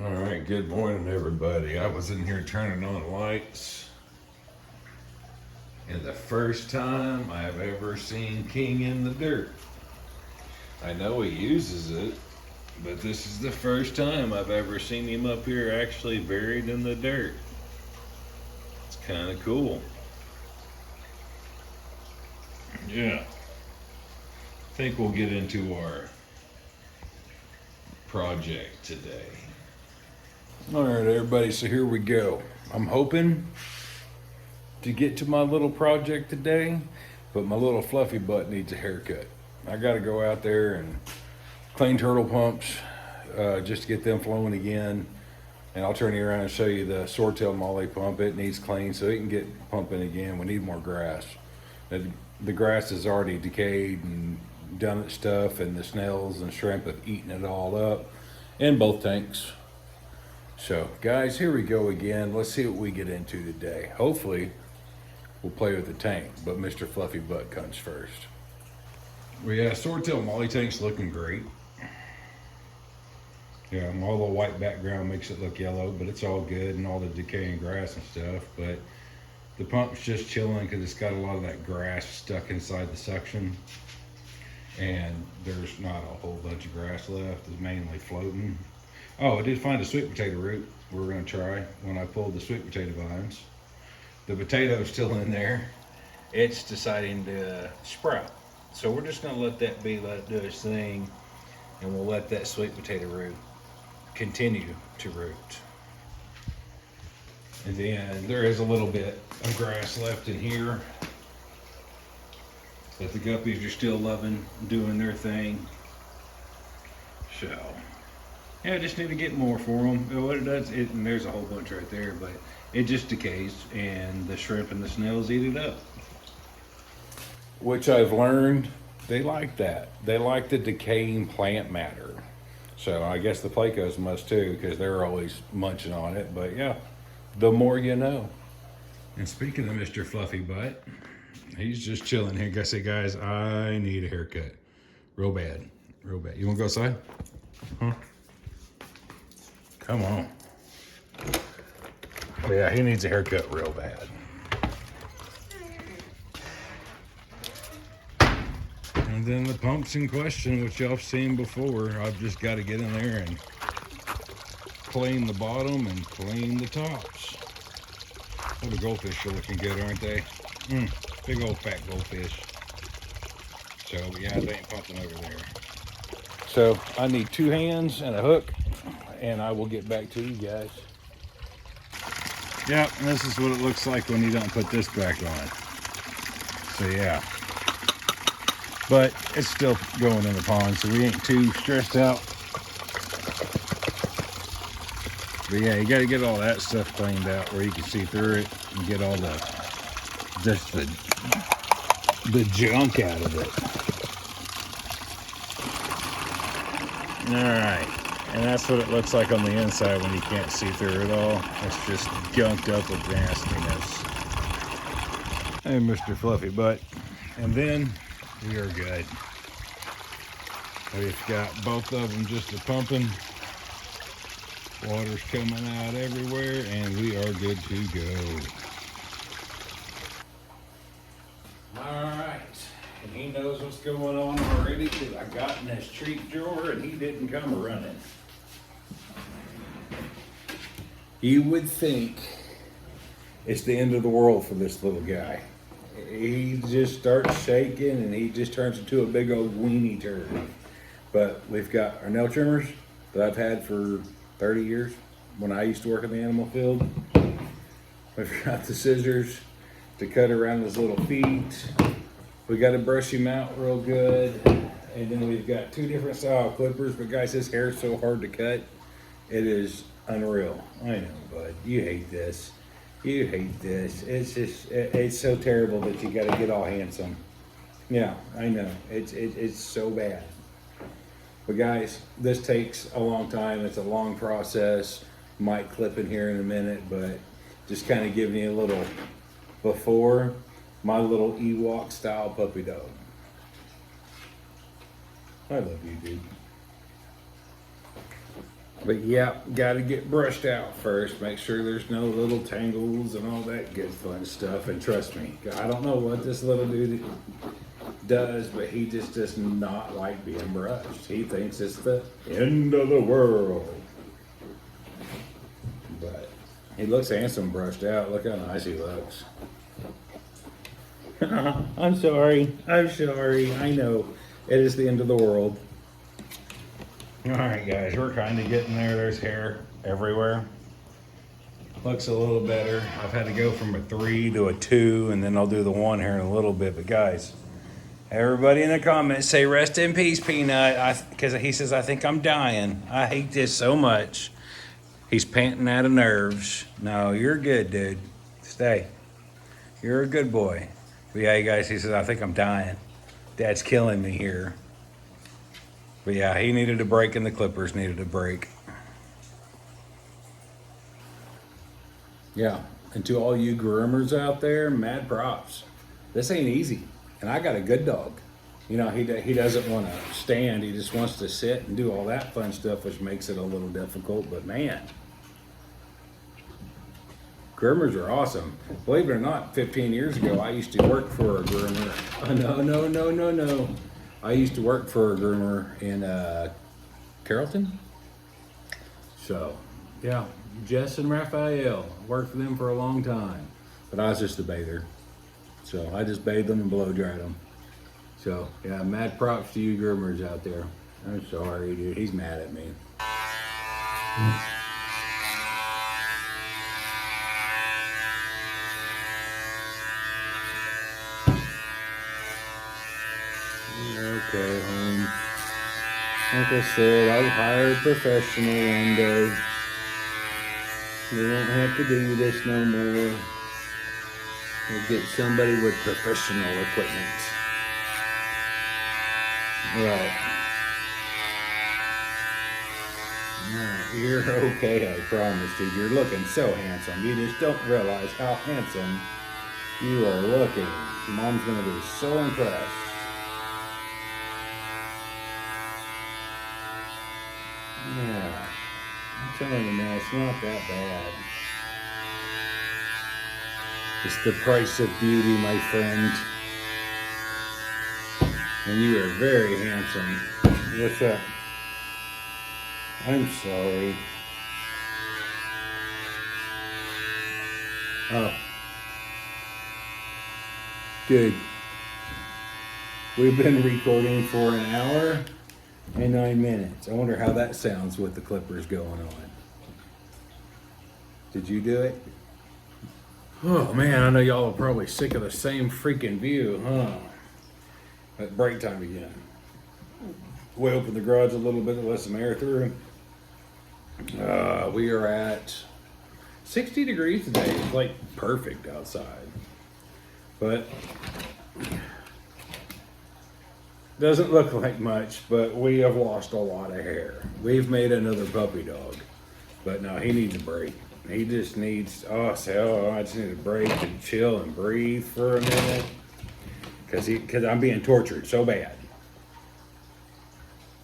All right, good morning, everybody. I was in here turning on lights, and the first time I've ever seen King in the dirt. I know he uses it, but this is the first time I've ever seen him up here actually buried in the dirt. It's kind of cool. Yeah, I think we'll get into our project today. All right, everybody, so here we go. I'm hoping to get to my little project today, but my little fluffy butt needs a haircut. I got to go out there and clean turtle pumps just to get them flowing again. And I'll turn you around and show you the swordtail molly pump. It needs clean so it can get pumping again. We need more grass. The grass is already decayed and done its stuff, and the snails and shrimp have eaten it all up in both tanks. So, guys, here we go again. Let's see what we get into today. Hopefully, we'll play with the tank, but Mr. Fluffy Butt comes first. Well, yeah, swordtail molly tank's looking great. Yeah, my little white background makes it look yellow, but it's all good, and all the decaying grass and stuff. But the pump's just chilling because it's got a lot of that grass stuck inside the suction, and there's not a whole bunch of grass left. It's mainly floating. Oh, I did find a sweet potato root we're going to try when I pulled the sweet potato vines. The potato's still in there. It's deciding to sprout. So we're just going to let that be, let it do its thing, and we'll let that sweet potato root continue to root. And then there is a little bit of grass left in here that the guppies are still loving, doing their thing. So, yeah, I just need to get more for them. What it does, and there's a whole bunch right there, but it just decays, and the shrimp and the snails eat it up. Which I've learned, they like that. They like the decaying plant matter. So I guess the plecos must too, because they're always munching on it. But yeah, the more you know. And speaking of Mr. Fluffy Butt, he's just chilling here. I say, guys, I need a haircut. Real bad. Real bad. You want to go outside? Huh? Come on. Oh, yeah, he needs a haircut real bad. And then the pumps in question, which y'all have seen before, I've just got to get in there and clean the bottom and clean the tops. Oh, the goldfish are looking good, aren't they? Big old fat goldfish. So, yeah, they ain't pumping over there. So, I need 2 hands and a hook, and I will get back to you guys. Yep, and this is what it looks like when you don't put this back on. So, yeah. But it's still going in the pond, so we ain't too stressed out. But yeah, you got to get all that stuff cleaned out where you can see through it and get all just the junk out of it. All right, and that's what it looks like on the inside when you can't see through it all. It's just gunked up with nastiness. Hey, Mr. Fluffy Butt. And then we are good. We've got both of them just a pumping. Water's coming out everywhere, and we are good to go. All right, and he knows what's going on already because I got in his treat drawer and he didn't come running. You would think it's the end of the world for this little guy. He just starts shaking and he just turns into a big old weenie turd. But we've got our nail trimmers that I've had for 30 years when I used to work in the animal field. We've got the scissors to cut around his little feet. We got to brush him out real good. And then we've got 2 different style clippers. But guys, his hair is so hard to cut. It is unreal. I know, bud. You hate this. You hate this. It's just, it's so terrible that you got to get all handsome. Yeah, I know. It's so bad. But guys, this takes a long time. It's a long process. Might clip in here in a minute, but just kind of giving you a little before my little Ewok style puppy dog. I love you, dude. But yeah, got to get brushed out first. Make sure there's no little tangles and all that good fun stuff. And trust me, I don't know what this little dude does, but he just does not like being brushed. He thinks it's the end of the world. But he looks handsome brushed out. Look how nice he looks. I'm sorry. I'm sorry. I know. It is the end of the world. All right, guys, we're kind of getting there. There's hair everywhere. Looks a little better. I've had to go from a 3 to a 2, and then I'll do the 1 here in a little bit. But guys, everybody in the comments say rest in peace, Peanut, because he says, I think I'm dying. I hate this so much. He's panting out of nerves. No, you're good, dude. Stay. You're a good boy. But yeah, guys, he says, I think I'm dying. Dad's killing me here. But yeah, he needed a break and the Clippers needed a break. Yeah, and to all you groomers out there, mad props. This ain't easy. And I got a good dog. You know, he doesn't want to stand. He just wants to sit and do all that fun stuff, which makes it a little difficult. But man, groomers are awesome. Believe it or not, 15 years ago, I used to work for a groomer. Oh, no. I used to work for a groomer in Carrollton. So, yeah, Jess and Raphael worked for them for a long time. But I was just a bather. So I just bathed them and blow dried them. So, yeah, mad props to you groomers out there. I'm sorry, dude. He's mad at me. Okay, home. Like I said, I'll hire a professional one day. We won't have to do this no more. We'll get somebody with professional equipment. Right. You're okay, I promise, dude. You're looking so handsome. You just don't realize how handsome you are looking. Mom's gonna be so impressed. Yeah, I'm telling you, man, it's not that bad. It's the price of beauty, my friend. And you are very handsome. What's up? I'm sorry. Oh. Good. We've been recording for an hour and 9 minutes. I wonder how that sounds with the Clippers going on. Did you do it? Oh man, I know y'all are probably sick of the same freaking view, huh? At break time again. We opened the garage a little bit to let some air through. We are at 60 degrees today. It's like perfect outside. But doesn't look like much, but we have lost a lot of hair. We've made another puppy dog. But no, he needs a break. He just needs, I just need a break and chill and breathe for a minute. Because I'm being tortured so bad.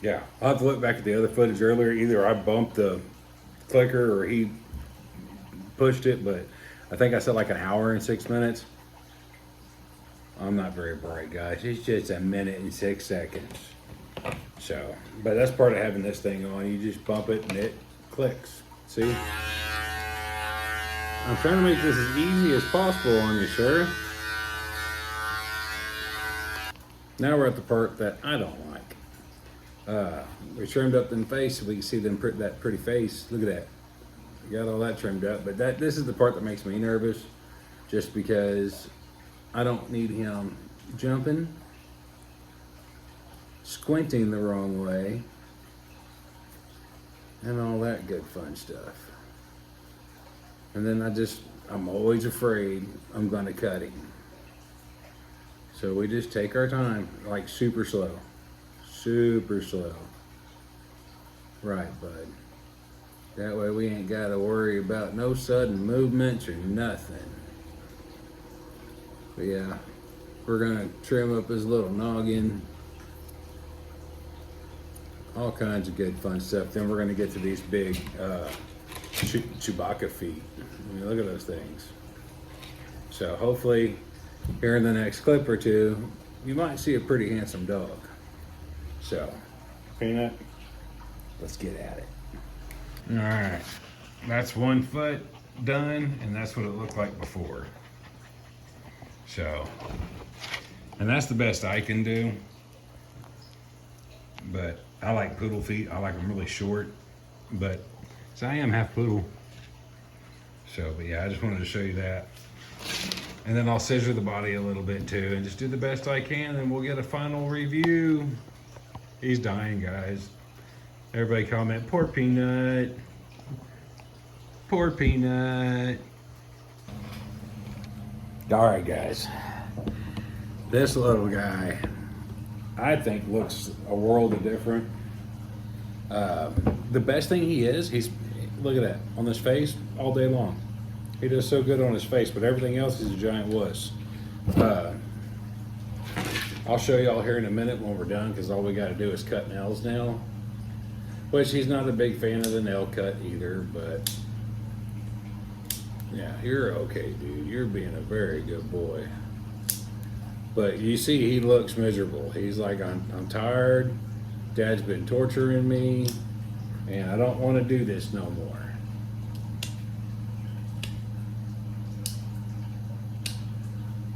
Yeah, I'll have to look back at the other footage earlier. Either I bumped the clicker or he pushed it, but I think I said like an hour and 6 minutes. I'm not very bright, guys. It's just a minute and 6 seconds. So, but that's part of having this thing on. You just bump it and it clicks. See? I'm trying to make this as easy as possible on you, sir. Now we're at the part that I don't like. We trimmed up the face so we can see them that pretty face. Look at that. We got all that trimmed up, but this is the part that makes me nervous, just because I don't need him jumping, squinting the wrong way, and all that good fun stuff. And then I'm always afraid I'm gonna cut him. So we just take our time, like super slow. Super slow. Right, bud. That way we ain't got to worry about no sudden movements or nothing. But yeah, we're going to trim up his little noggin. all kinds of good fun stuff. Then we're gonna get to these big Chewbacca feet. I mean, look at those things. So hopefully here in the next clip or two, you might see a pretty handsome dog. So, Peanut, let's get at it. All right, that's 1 foot done, and that's what it looked like before. So, and that's the best I can do. But I like poodle feet. I like them really short, but so I am half poodle. So, but yeah, I just wanted to show you that. And then I'll scissor the body a little bit too and just do the best I can, and we'll get a final review. He's dying, guys. Everybody comment, poor Peanut. Poor Peanut. All right, guys. This little guy, I think, looks a world of different. The best thing he's, look at that, on his face all day long. He does so good on his face, but everything else is a giant wuss. I'll show y'all here in a minute when we're done, because all we got to do is cut nails now. Which he's not a big fan of the nail cut either, but yeah, you're okay, dude. You're being a very good boy. But you see, he looks miserable. He's like, I'm tired. Dad's been torturing me, and I don't want to do this no more.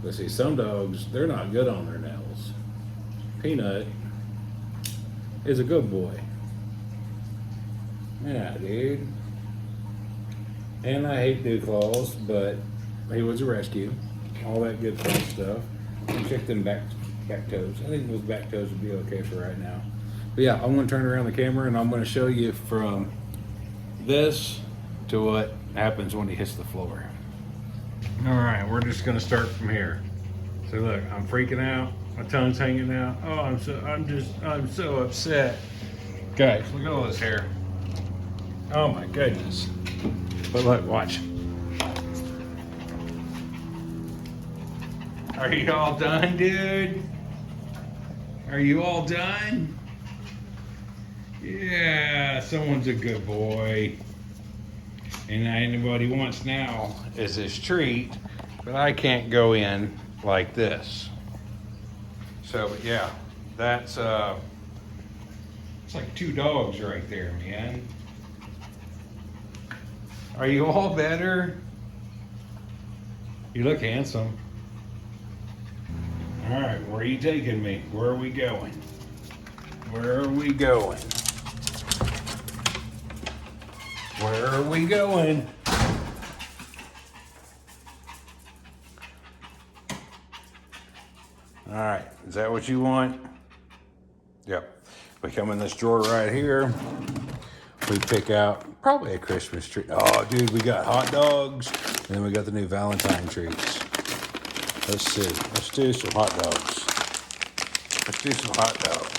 But see, some dogs, they're not good on their nails. Peanut is a good boy. Yeah, dude. And I hate dew claws, but he was a rescue. All that good fun stuff. Check them back toes. I think those back toes would be okay for right now. But yeah, I'm gonna turn around the camera and I'm gonna show you from this to what happens when he hits the floor. All right, we're just gonna start from here. So look, I'm freaking out. My tongue's hanging out. Oh, I'm so upset. Guys, look at all this hair. Oh my goodness. But look, watch. Are you all done, dude? Are you all done? Yeah, someone's a good boy. And what he wants now is his treat, but I can't go in like this. So, but yeah, that's it's like 2 dogs right there, man. Are you all better? You look handsome. All right, where are you taking me? Where are we going? Where are we going? Where are we going? All right, is that what you want? Yep. We come in this drawer right here. We pick out probably a Christmas tree. Oh, dude, we got hot dogs, and then we got the new Valentine treats. Let's see. Let's do some hot dogs. Let's do some hot dogs.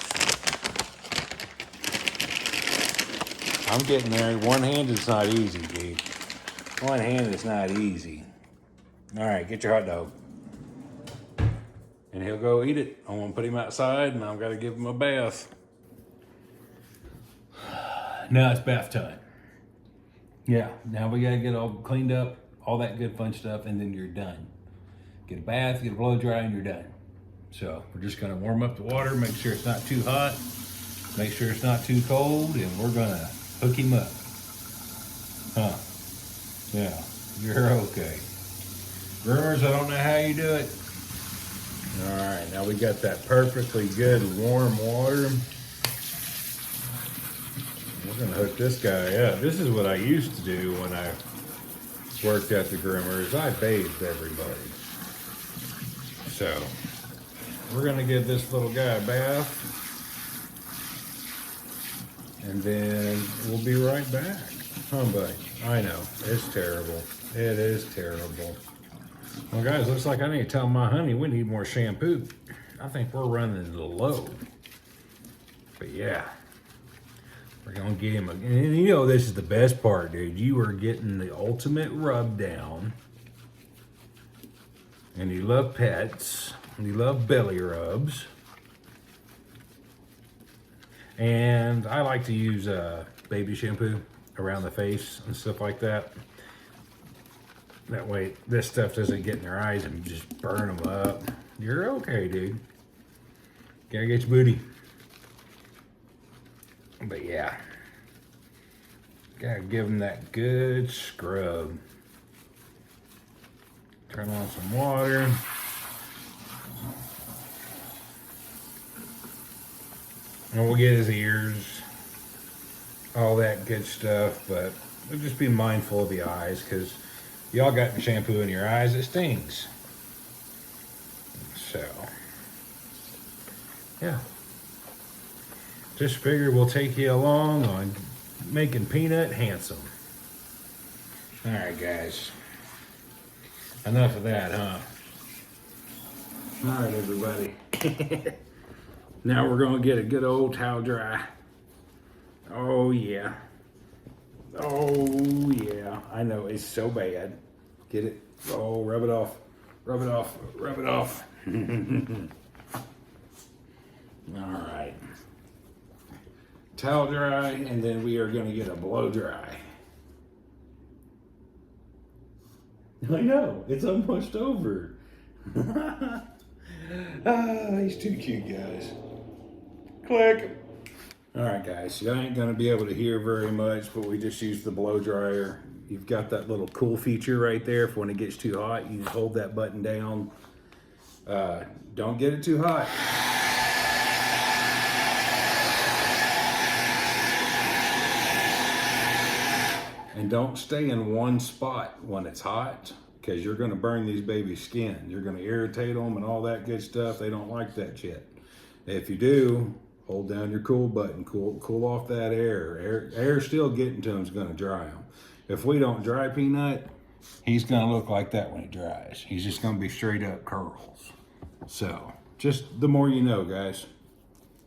I'm getting there. One hand is not easy, dude. One hand is not easy. All right, get your hot dog. And he'll go eat it. I'm gonna put him outside, and I've got to give him a bath. Now it's bath time. Yeah, now we gotta get all cleaned up, all that good fun stuff, and then you're done. Get a bath, get a blow dry, and you're done. So we're just gonna warm up the water, make sure it's not too hot, make sure it's not too cold, and we're gonna hook him up. Huh? Yeah, you're okay. Groomers, I don't know how you do it. All right, now we got that perfectly good warm water. We're gonna hook this guy up. This is what I used to do when I worked at the groomers. I bathed everybody. So we're gonna give this little guy a bath, and then we'll be right back. Huh, buddy? I know, it's terrible. It is terrible. Well, guys, looks like I need to tell my honey we need more shampoo. I think we're running a little low. But yeah, we're gonna get him again. And you know, this is the best part, dude. You are getting the ultimate rub down. And you love pets. And you love belly rubs. And I like to use baby shampoo around the face and stuff like that. That way this stuff doesn't get in their eyes and just burn them up. You're okay, dude. Gotta get your booty. But yeah, gotta give them that good scrub. Turn on some water. And we'll get his ears, all that good stuff, but we'll just be mindful of the eyes, because y'all got the shampoo in your eyes, it stings. So, yeah. Just figure we'll take you along on making Peanut handsome. Alright, guys. Enough of that, huh? Alright, everybody. Now we're going to get a good old towel dry. Oh, yeah. Oh, yeah. I know, it's so bad. Get it? Oh, rub it off. Rub it off. Rub it off. Alright. Towel dry, and then we are going to get a blow dry. I know, it's almost over. He's too cute, guys. Click. All right, guys, you ain't gonna be able to hear very much, but we just used the blow dryer. You've got that little cool feature right there for when it gets too hot. You just hold that button down. Don't get it too hot. And don't stay in one spot when it's hot, because you're going to burn these babies' skin. You're going to irritate them and all that good stuff. They don't like that shit. If you do, hold down your cool button. Cool off that air. Air still getting to them is going to dry them. If we don't dry Peanut, he's going to look like that when he dries. He's just going to be straight up curls. So, just the more you know, guys.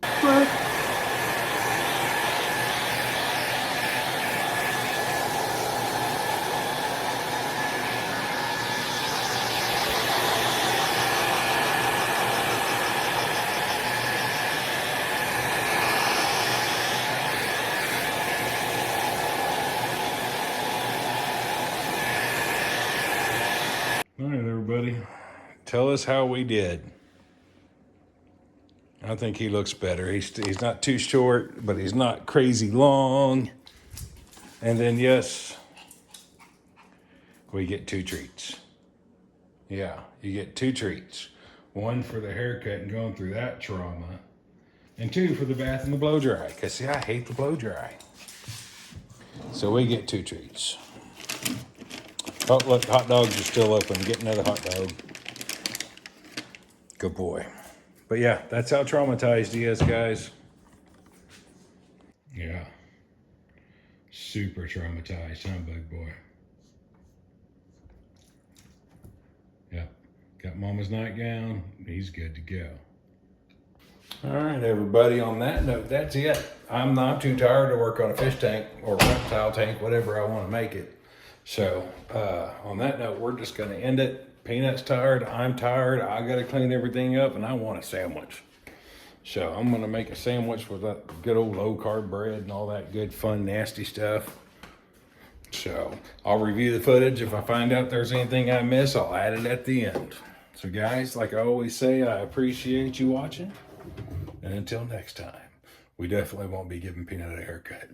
But, all right, everybody, tell us how we did. I think he looks better. He's not too short, but he's not crazy long. And then, yes, we get 2 treats. Yeah, you get 2 treats. 1 for the haircut and going through that trauma, and 2 for the bath and the blow dry, because see, I hate the blow dry. So we get 2 treats. Oh, look, hot dogs are still open. Get another hot dog. Good boy. But yeah, that's how traumatized he is, guys. Yeah. Super traumatized, huh, big boy? Yep. Got mama's nightgown. He's good to go. All right, everybody, on that note, that's it. I'm not too tired to work on a fish tank or reptile tank, whatever I want to make it. So on that note, we're just going to end it. Peanut's tired. I'm tired. I got to clean everything up, and I want a sandwich. So I'm going to make a sandwich with that good old low-carb bread and all that good, fun, nasty stuff. So I'll review the footage. If I find out there's anything I miss, I'll add it at the end. So guys, like I always say, I appreciate you watching. And until next time, we definitely won't be giving Peanut a haircut.